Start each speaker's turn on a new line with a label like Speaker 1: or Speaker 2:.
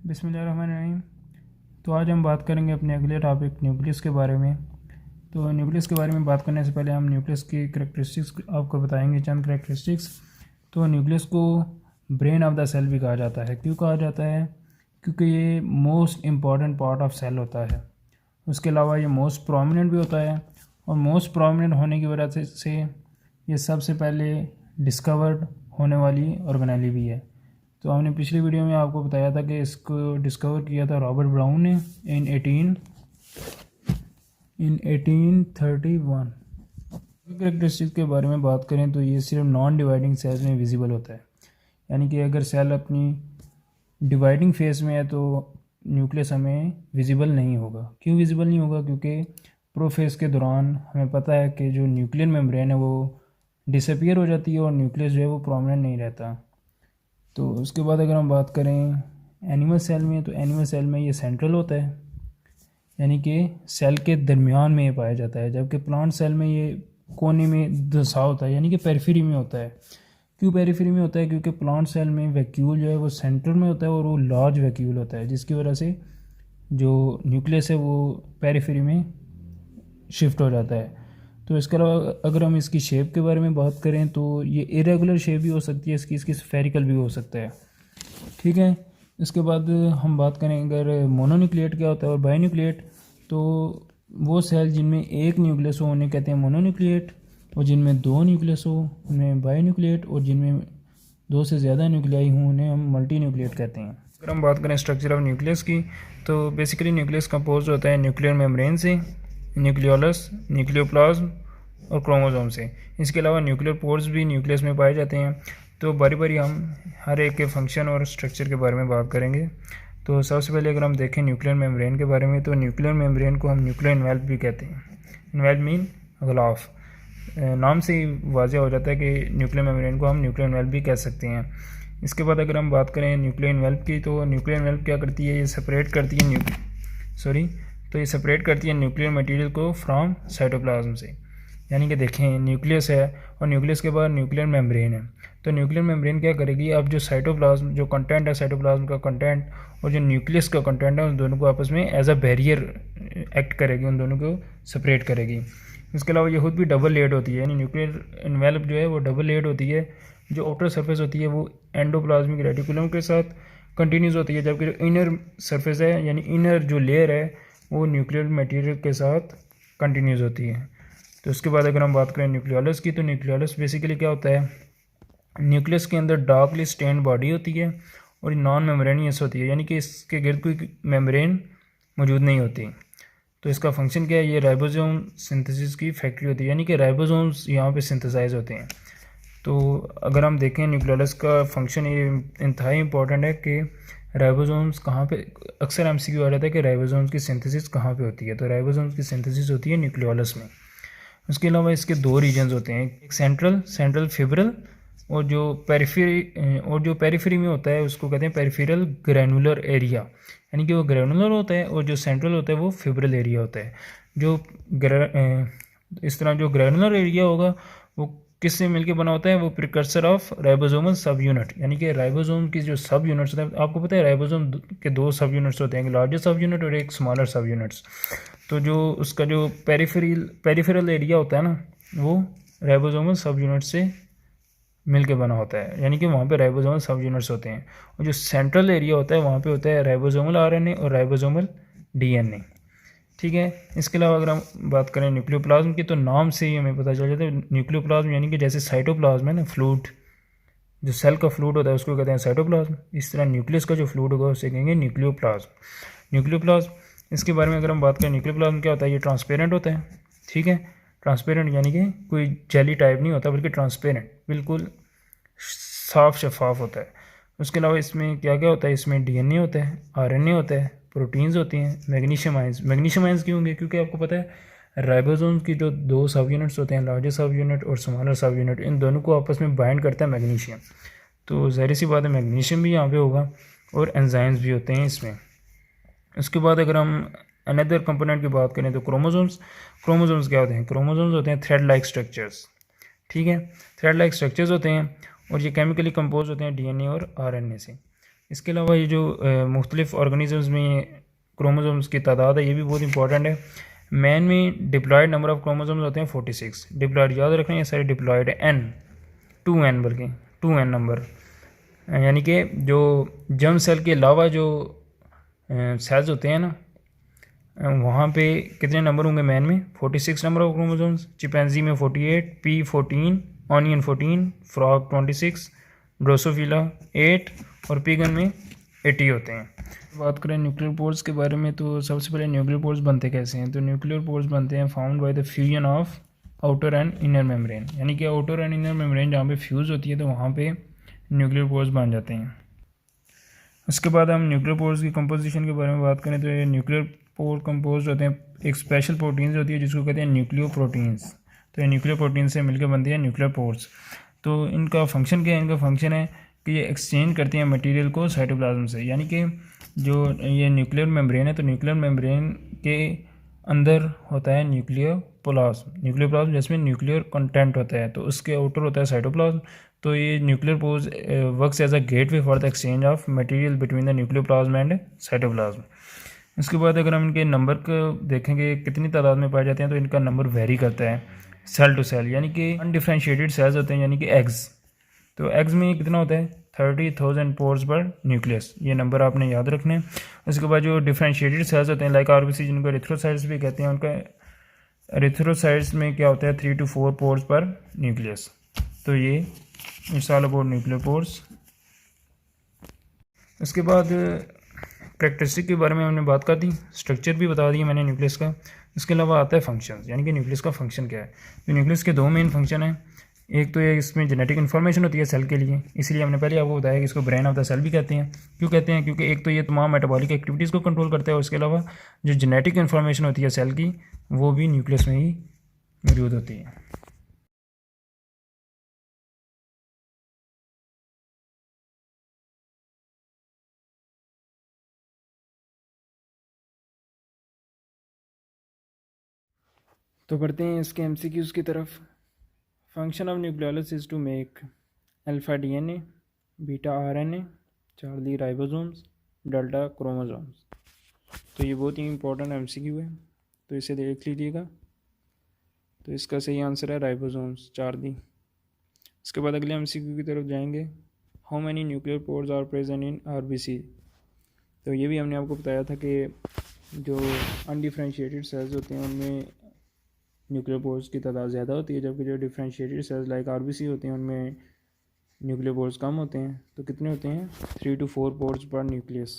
Speaker 1: बिस्मिल्लाहिर्रहमानिर्रहीम। तो आज हम बात करेंगे अपने अगले टॉपिक न्यूक्लियस के बारे में। तो न्यूक्लियस के बारे में बात करने से पहले हम न्यूक्लियस की करैक्टरिस्टिक्स आपको बताएंगे, चंद करैक्टरिस्टिक्स। तो न्यूक्लियस को ब्रेन ऑफ द सेल भी कहा जाता है। क्यों कहा जाता है? क्योंकि ये most important part of cell होता है। उसके अलावा ये मोस्ट प्रोमिनेंट भी होता है, और मोस्ट प्रोमिनेंट होने की वजह से ये सबसे पहले डिस्कवर्ड होने वाली ऑर्गेनेली भी है। तो हमने पिछली वीडियो में आपको बताया था कि इसको डिस्कवर किया था रॉबर्ट ब्राउन ने इन 1831। कैरेक्टरिस्टिक्स के बारे में बात करें तो ये सिर्फ नॉन डिवाइडिंग सेल्स में विजिबल होता है। यानी कि अगर सेल अपनी डिवाइडिंग फेज में है तो न्यूक्लियस हमें विजिबल नहीं होगा। क्यों विजिबल नहीं होगा? क्योंकि प्रोफेज के दौरान हमें पता है कि जो न्यूक्लियर मेम्ब्रेन है वो डिसअपीयर हो जाती है और न्यूक्लियस जो है वो प्रोमिनेंट नहीं रहता। तो उसके बाद अगर हम बात करें एनिमल सेल में, तो एनिमल सेल में ये सेंट्रल होता है, यानी कि सेल के दरमियान में ये पाया जाता है। जबकि प्लांट सेल में ये कोने में धंसा होता है, यानी कि पेरिफेरी में होता है। क्यों पेरिफेरी में होता है? क्योंकि प्लांट सेल में वैक्यूल जो है वो सेंटर में होता है और वो लार्ज वैक्यूल होता है, जिसकी वजह से जो न्यूक्लियस है वो पेरिफेरी में शिफ्ट हो जाता है। तो इसके अलावा अगर हम इसकी शेप के बारे में बात करें तो ये इरेगुलर शेप भी हो सकती है इसकी स्फेरिकल भी हो सकता है। ठीक है। इसके बाद हम बात करें अगर मोनोन्यूक्लिएट क्या होता है और बायोन्यूक्लिएट, तो वो सेल जिनमें एक न्यूक्लियस हो उन्हें कहते हैं मोनोन्यूक्लिएट, और जिनमें दो न्यूक्लियस हो उन्हें बायोन्यूक्लिएट, और जिनमें दो से ज़्यादा न्यूक्लियाई हों उन्हें हम मल्टी न्यूक्लिएट कहते हैं। अगर हम बात करें स्ट्रक्चर ऑफ न्यूक्लियस की, तो बेसिकली न्यूक्लियस कंपोज होता है न्यूक्लियर मेम्ब्रेन से, न्यूक्लियोलस, न्यूक्लियोप्लाज्म और क्रोमोसोम से। इसके अलावा न्यूक्लियर पोर्स भी न्यूक्लियस में पाए जाते हैं। तो बारी बारी हम हर एक के फंक्शन और स्ट्रक्चर के बारे में बात करेंगे। तो सबसे पहले अगर हम देखें न्यूक्लियर मेम्ब्रेन के बारे में, तो न्यूक्लियर मेम्ब्रेन को हम न्यूक्लियर इन्वेल्प भी कहते हैं। इन्वेल्प मीन गलाफ। नाम से ही वाज़ह हो जाता है कि न्यूक्लियर मेम्ब्रेन को हम न्यूक्लियर इन्वेल्प भी कह सकते हैं। इसके बाद अगर हम बात करें न्यूक्लियर इन्वेल्प की, तो न्यूक्लियर इन्वेल्प क्या करती है? ये सेपरेट करती है ये सेपरेट करती है न्यूक्लियर मटेरियल को फ्रॉम साइटोप्लाज्म से। यानी कि देखें न्यूक्लियस है और न्यूक्लियस के बाद न्यूक्लियर मेम्ब्रेन है। तो न्यूक्लियर मेम्ब्रेन क्या करेगी? अब जो साइटोप्लाज्म जो कंटेंट है, साइटोप्लाज्म का कंटेंट और जो न्यूक्लियस का कंटेंट है, उन दोनों को आपस में एज अ बैरियर एक्ट करेगी, उन दोनों को सेपरेट करेगी। इसके अलावा ये खुद भी डबल लेयर्ड होती है, यानी न्यूक्लियर इन्वेल्प जो है वो डबल लेयर्ड होती है। जो आउटर सरफेस होती है वो एंडोप्लाज्मिक रेटिकुलम के साथ कंटिन्यूस होती है, जबकि जो इनर सरफेस है यानी इनर जो लेयर है वो न्यूक्लियर मटेरियल के साथ कंटिन्यूस होती है। तो उसके बाद अगर हम बात करें न्यूक्लियोलस की, तो न्यूक्लियोलस बेसिकली क्या होता है? न्यूक्लियस के अंदर डार्कली स्टेन्ड बॉडी होती है और नॉन मेम्ब्रेनियस होती है, यानी कि इसके गिर्द कोई मेम्ब्रेन मौजूद नहीं होती। तो इसका फंक्शन क्या है? ये राइबोसोम सिंथेसिस की फैक्ट्री होती है, यानी कि राइबोसोम्स यहाँ पे सिंथेसाइज होते हैं। तो अगर हम देखें न्यूक्लियोलस का फंक्शन ये इंतहाई इंपॉर्टेंट है कि राइबोसोम्स कहाँ पे, अक्सर एमसीक्यू आ जाता है कि राइबोसोम्स की सिंथेसिस कहाँ पे होती है। तो राइबोसोम्स की सिंथेसिस होती है न्यूक्लियोलस में। उसके अलावा इसके दो रीजन्स होते हैं, एक सेंट्रल फिब्रल, और जो पेरिफेरी में होता है उसको कहते हैं पेरिफेरल ग्रैनुलर एरिया, यानी कि वो ग्रैनुलर होता है, और जो सेंट्रल होता है वो फिब्रल एरिया होता है। इस तरह जो ग्रैनुलर एरिया होगा वो किससे मिलकर बना होता है? वो प्रिकर्सर ऑफ राइबोसोमल सब यूनिट, यानी कि राइबोसोम की जो सब यूनिट्स होते हैं, आपको पता है राइबोसोम के दो सब यूनिट्स होते हैं, एक लार्जर सब यूनिट और एक स्मॉलर सब यूनिट्स। तो जो उसका जो पेरिफेरल एरिया होता है ना, वो राइबोसोमल सब यूनिट से मिलके बना होता है, यानी कि वहाँ पे राइबोसोमल सब यूनिट्स होते हैं। और जो सेंट्रल एरिया होता है वहाँ पे होता है राइबोसोमल आरएनए और राइबोसोमल डीएनए। ठीक है। इसके अलावा अगर हम बात करें न्यूक्लियोप्लाज्म की, तो नाम से ही हमें पता चल जाता है न्यूक्लियोप्लाज्म, यानी कि जैसे साइटोप्लाज्म है ना, फ्लूइड, जो सेल का फ्लूइड होता है उसको कहते हैं साइटोप्लाज्म, इस तरह न्यूक्लियस का जो फ्लूइड होगा उसे कहेंगे न्यूक्लियोप्लाज्म। इसके बारे में अगर हम बात करें न्यूक्लियोप्लाज्म क्या होता है? ये ट्रांसपेरेंट होता है। ठीक है। ट्रांसपेरेंट यानी कि कोई जेली टाइप नहीं होता, बल्कि ट्रांसपेरेंट, बिल्कुल साफ शफाफ होता है। उसके अलावा इसमें क्या क्या होता है? इसमें डीएनए होता है, आरएनए होता है, प्रोटीन्स होती हैं, मैग्नीशियम आयंस क्यों होंगे? क्योंकि आपको पता है राइबोसोम की जो दो सब यूनिट्स होते हैं, लार्जर सब यूनिट और स्मॉलर सब यूनिट, इन दोनों को आपस में बाइंड करता है मैग्नीशियम। तो ज़ाहिर सी बात है मैग्नीशियम भी यहाँ पे होगा और एंजाइम्स भी होते हैं इसमें। उसके बाद अगर हम अनदर कंपोनेंट की बात करें तो क्रोमोसोम्स क्या होते हैं? क्रोमोसोम्स होते हैं थ्रेड लाइक स्ट्रक्चर्स। ठीक है। थ्रेड लाइक स्ट्रक्चर्स होते हैं और ये केमिकली कंपोज होते हैं डीएनए और आरएनए से। इसके अलावा ये जो मुख्तलिफ ऑर्गेनिजम्स में क्रोमोसोम्स की तादाद है ये भी बहुत इंपॉर्टेंट है। मैन में डिप्लॉयड नंबर ऑफ क्रोमोसोम्स होते हैं 46। डिप्लॉयड याद रखना, ये सारे डिप्लॉयड है n 2n बल्कि 2n नंबर, यानी कि जो जर्म सेल के अलावा जो सेल्स होते हैं ना वहाँ पे कितने नंबर होंगे मैन में 46 नंबर ऑफ क्रोमोसोम्स, चिंपैंजी में 48, पी 14, ऑनियन 14, फ्रॉग 26, ड्रोसोफिला 8 और पिगन में 80 होते हैं। बात करें न्यूक्लियर पोर्स के बारे में तो सबसे पहले न्यूक्लियर पोर्स बनते कैसे हैं। तो न्यूक्लियर पोर्स बनते हैं found by the fusion of outer and inner membrane, यानी कि आउटर एंड इनर मेम्ब्रेन जहाँ पे फ्यूज़ होती है तो वहाँ पे न्यूक्लियर पोर्स बन जाते हैं। उसके बाद हम न्यूक्लियर पोर्स की कंपोजिशन के बारे में बात करें तो ये न्यूक्लियर पोर कंपोज होते हैं एक स्पेशल प्रोटीन्स होती है जिसको कहते हैं न्यूक्लियो प्रोटीन्स। तो ये न्यूक्लियर प्रोटीन से मिलकर बनती है न्यूक्लियर पोर्स। तो इनका फंक्शन क्या है, इनका फंक्शन है कि ये एक्सचेंज करती हैं मटेरियल को साइटोप्लाज्म से, यानी कि जो ये न्यूक्लियर मेम्ब्रेन है तो न्यूक्लियर मेम्ब्रेन के अंदर होता है न्यूक्लियर प्लाज्म जिसमें न्यूक्लियर कंटेंट होता है, तो उसके आउटर होता है साइटोप्लाज्म। तो ये nuclear pores works as a gateway for the exchange of material between the nuclear plasm and cytoplasm. इसके बाद अगर हम इनके नंबर को देखेंगे कितनी तादाद में पाए जाते हैं तो इनका नंबर वेरी करता है सेल टू सेल, यानी कि अनडिफ्रेंशिएटेड सेल्स होते हैं यानी कि एग्स। तो एग्स में कितना होता है 30,000 पोर्स पर न्यूक्लियस, ये नंबर आपने याद रखने। उसके बाद जो डिफ्रेंशिएटेड सेल्स होते हैं लाइक आरबीसी जिनको एरिथ्रोसाइट्स भी कहते हैं, उनका एरिथ्रोसाइट्स में क्या होता है 3 to 4 पोर्स पर न्यूक्लियस। तो ये it's all about nuclear pores. उसके बाद कैरेक्टरिस्टिक के बारे में हमने बात कर दी, स्ट्रक्चर भी बता दिया मैंने न्यूक्लियस का। इसके अलावा आता है फंक्शन, यानी कि न्यूक्लियस का फंक्शन क्या है। तो न्यूक्लियस के दो मेन फंक्शन हैं, एक तो ये इसमें जेनेटिक इन्फॉर्मेशन होती है सेल के लिए, इसलिए हमने पहले आपको बताया कि इसको ब्रेन ऑफ द सेल भी कहते हैं। क्यों कहते हैं, क्योंकि एक तो ये तमाम मेटाबॉलिक एक्टिविटीज़ को कंट्रोल करता है, उसके अलावा जो जेनेटिक इन्फॉर्मेशन होती है सेल की वो भी न्यूक्लियस में ही मौजूद होती है। तो बढ़ते हैं इसके एमसीक्यूज़ की तरफ। Function of nucleolus is to make alpha DNA, beta RNA, Charlie ribosomes, delta chromosomes. तो ये बहुत ही इंपॉर्टेंट एमसीक्यू है, तो इसे देख लीजिएगा। तो इसका सही आंसर है राइबोसोम्स, चार्ली। इसके बाद अगले एमसीक्यू की तरफ जाएंगे। How many nuclear pores are present in RBC. तो ये भी हमने आपको बताया था कि जो अनडिफ्रेंशिएटेड सेल्स होते हैं उनमें न्यूक्लियर पोर्स की तादाद ज़्यादा होती है, जबकि जो डिफ्रेंशिएटेड सेल्स लाइक आरबीसी होते हैं उनमें न्यूक्लियर पोर्स कम होते हैं। तो कितने होते हैं 3 to 4 पोर्स पर न्यूक्लियस।